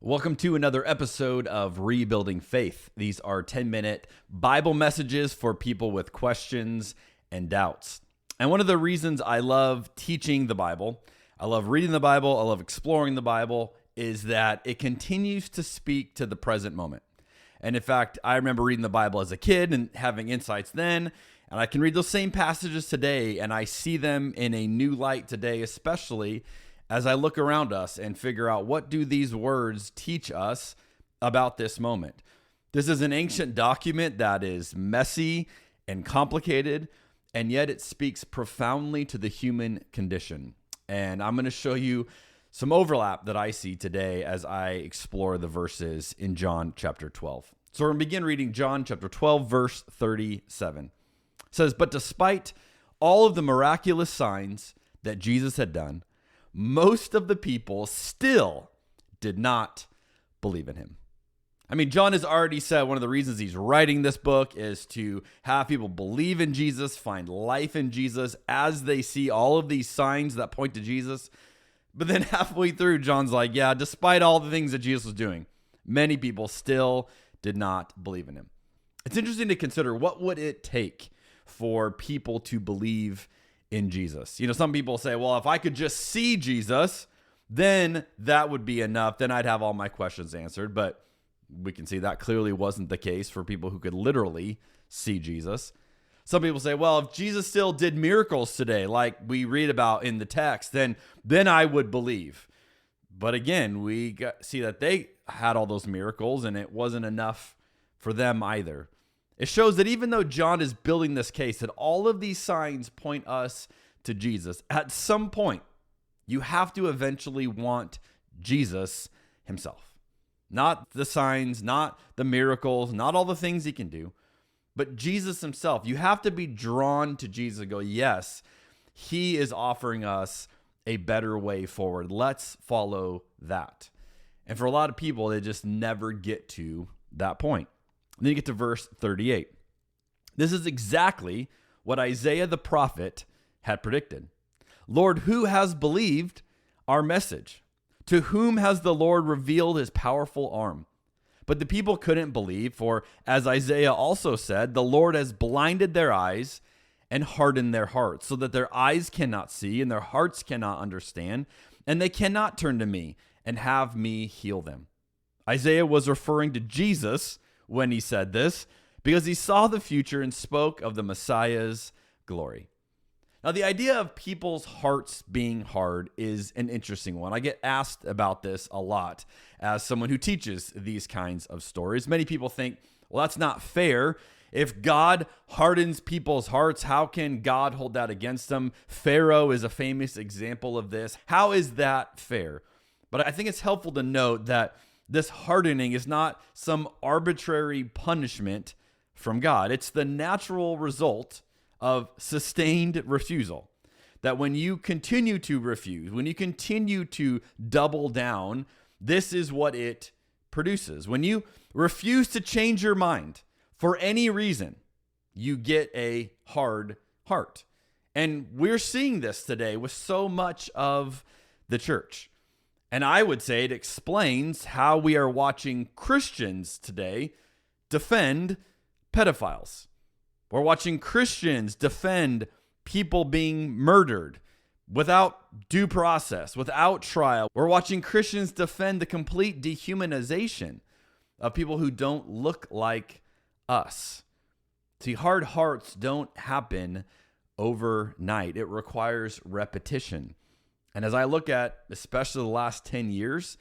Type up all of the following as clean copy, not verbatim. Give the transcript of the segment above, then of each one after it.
Welcome to another episode of Rebuilding Faith. These are 10-minute Bible messages for people with questions and doubts. And one of the reasons I love teaching the Bible, I love reading the Bible, I love exploring the Bible, is that it continues to speak to the present moment. And in fact, I remember reading the Bible as a kid and having insights then, and I can read those same passages today, and I see them in a new light today, especially as I look around us and figure out what do these words teach us about this moment. This is an ancient document that is messy and complicated, and yet it speaks profoundly to the human condition. And I'm going to show you some overlap that I see today as I explore the verses in John chapter 12. So we're going to begin reading John chapter 12, verse 37. It says, "But despite all of the miraculous signs that Jesus had done, most of the people still did not believe in him." I mean, John has already said one of the reasons he's writing this book is to have people believe in Jesus, find life in Jesus as they see all of these signs that point to Jesus. But then halfway through, John's like, yeah, despite all the things that Jesus was doing, many people still did not believe in him. It's interesting to consider, what would it take for people to believe in Jesus? You know, some people say, well, if I could just see Jesus, then that would be enough. Then I'd have all my questions answered. But we can see that clearly wasn't the case for people who could literally see Jesus. Some people say, well, if Jesus still did miracles today, like we read about in the text, then I would believe. But again, we see that they had all those miracles and it wasn't enough for them either. It shows that even though John is building this case, that all of these signs point us to Jesus, at some point, you have to eventually want Jesus himself. Not the signs, not the miracles, not all the things he can do, but Jesus himself. You have to be drawn to Jesus and go, yes, he is offering us a better way forward. Let's follow that. And for a lot of people, they just never get to that point. And then you get to verse 38. This is exactly what Isaiah the prophet had predicted. "Lord, who has believed our message? To whom has the Lord revealed his powerful arm?" But the people couldn't believe, for as Isaiah also said, "The Lord has blinded their eyes and hardened their hearts, so that their eyes cannot see and their hearts cannot understand, and they cannot turn to me and have me heal them." Isaiah was referring to Jesus when he said this, because he saw the future and spoke of the Messiah's glory. Now, the idea of people's hearts being hard is an interesting one. I get asked about this a lot as someone who teaches these kinds of stories. Many people think, well, that's not fair. If God hardens people's hearts, how can God hold that against them? Pharaoh is a famous example of this. How is that fair? But I think it's helpful to note that this hardening is not some arbitrary punishment from God. It's the natural result of sustained refusal. That when you continue to refuse, when you continue to double down, this is what it produces. When you refuse to change your mind for any reason, you get a hard heart. And we're seeing this today with so much of the church. And I would say it explains how we are watching Christians today defend pedophiles. We're watching Christians defend people being murdered without due process, without trial. We're watching Christians defend the complete dehumanization of people who don't look like us. See, hard hearts don't happen overnight. It requires repetition. And as I look at especially the last 10 years,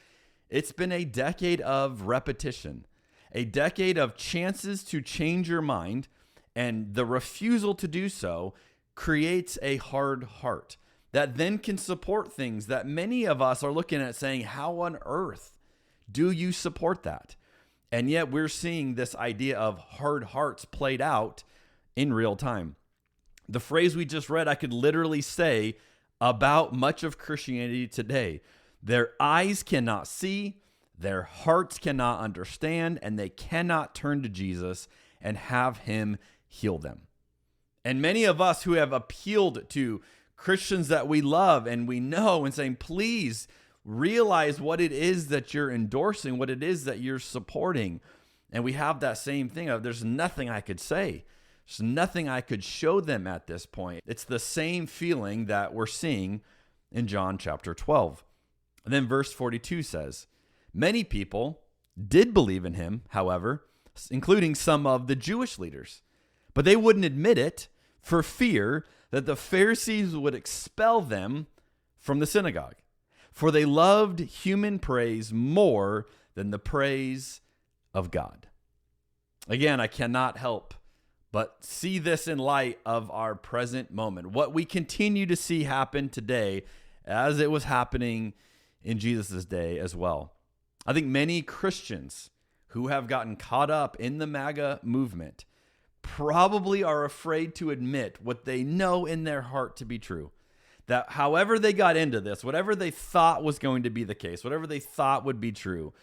it's been a decade of repetition, a decade of chances to change your mind, and the refusal to do so creates a hard heart that then can support things that many of us are looking at saying, how on earth do you support that? And yet we're seeing this idea of hard hearts played out in real time. The phrase we just read, I could literally say about much of Christianity today. Their eyes cannot see, their hearts cannot understand, and they cannot turn to Jesus and have him heal them. And many of us who have appealed to Christians that we love and we know and saying, please, realize what it is that you're endorsing, what it is that you're supporting. And we have that same thing of there's nothing I could say. There's nothing I could show them at this point. It's the same feeling that we're seeing in John chapter 12. And then verse 42 says, many people did believe in him, however, including some of the Jewish leaders, but they wouldn't admit it for fear that the Pharisees would expel them from the synagogue, for they loved human praise more than the praise of God. Again, I cannot help but see this in light of our present moment, what we continue to see happen today as it was happening in Jesus' day as well. I think many Christians who have gotten caught up in the MAGA movement probably are afraid to admit what they know in their heart to be true. That however they got into this, whatever they thought was going to be the case, whatever they thought would be true,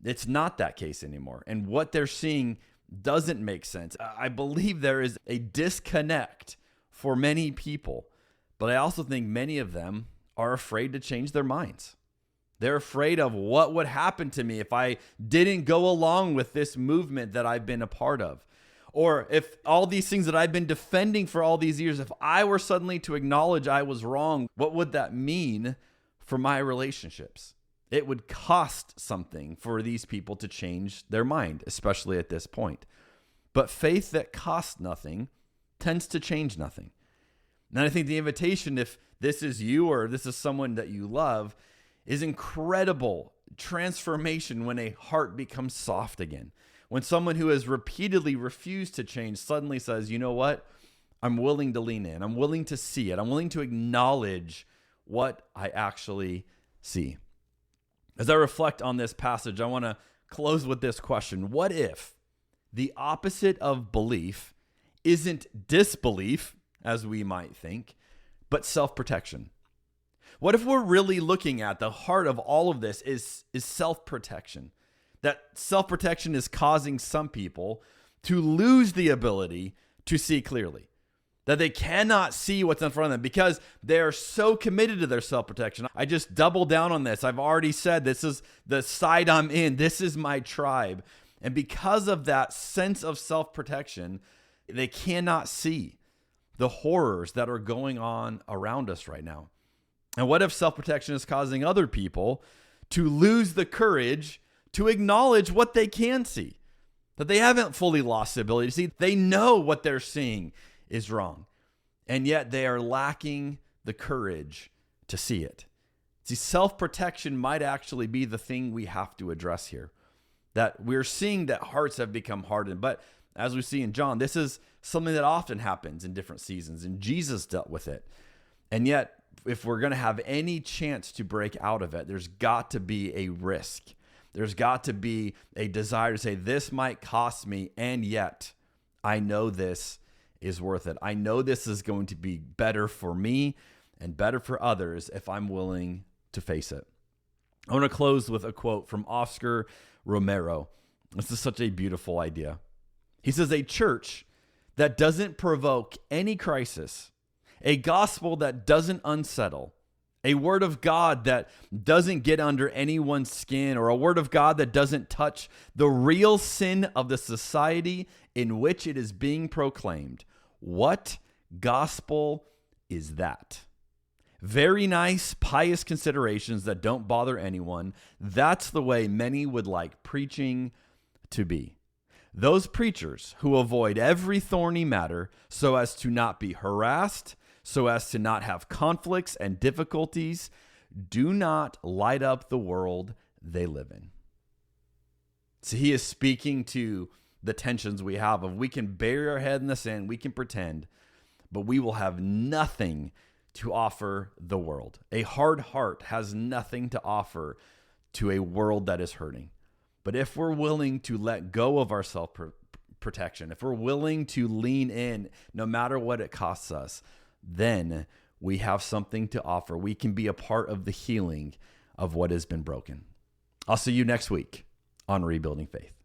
it's not that case anymore. And what they're seeing doesn't make sense. I believe there is a disconnect for many people, but I also think many of them are afraid to change their minds. They're afraid of what would happen to me if I didn't go along with this movement that I've been a part of. Or if all these things that I've been defending for all these years, if I were suddenly to acknowledge I was wrong, what would that mean for my relationships? It would cost something for these people to change their mind, especially at this point. But faith that costs nothing tends to change nothing. And I think the invitation, if this is you or this is someone that you love, is incredible transformation when a heart becomes soft again. When someone who has repeatedly refused to change suddenly says, you know what? I'm willing to lean in. I'm willing to see it. I'm willing to acknowledge what I actually see. As I reflect on this passage, I want to close with this question. What if the opposite of belief isn't disbelief, as we might think, but self-protection? What if we're really looking at the heart of all of this is self-protection? That self-protection is causing some people to lose the ability to see clearly. That they cannot see what's in front of them because they are so committed to their self-protection. I just double down on this. I've already said this is the side I'm in. This is my tribe. And because of that sense of self-protection, they cannot see the horrors that are going on around us right now. And what if self-protection is causing other people to lose the courage to acknowledge what they can see? That they haven't fully lost the ability to see. They know what they're seeing is wrong, and yet they are lacking the courage to see it. See, self-protection might actually be the thing we have to address here. That we're seeing that hearts have become hardened, but as we see in John, this is something that often happens in different seasons, and Jesus dealt with it. And yet, if we're going to have any chance to break out of it, there's got to be a risk. There's got to be a desire to say, this might cost me, and yet I know this is worth it. I know this is going to be better for me and better for others if I'm willing to face it. I want to close with a quote from Oscar Romero. This is such a beautiful idea. He says, a church that doesn't provoke any crisis, a gospel that doesn't unsettle, a word of God that doesn't get under anyone's skin, or a word of God that doesn't touch the real sin of the society in which it is being proclaimed. What gospel is that? Very nice, pious considerations that don't bother anyone. That's the way many would like preaching to be. Those preachers who avoid every thorny matter so as to not be harassed, so as to not have conflicts and difficulties, do not light up the world they live in. So he is speaking to the tensions we have of we can bury our head in the sand, we can pretend, but we will have nothing to offer the world. A hard heart has nothing to offer to a world that is hurting. But if we're willing to let go of our self-protection, if we're willing to lean in no matter what it costs us, then we have something to offer. We can be a part of the healing of what has been broken. I'll see you next week on Rebuilding Faith.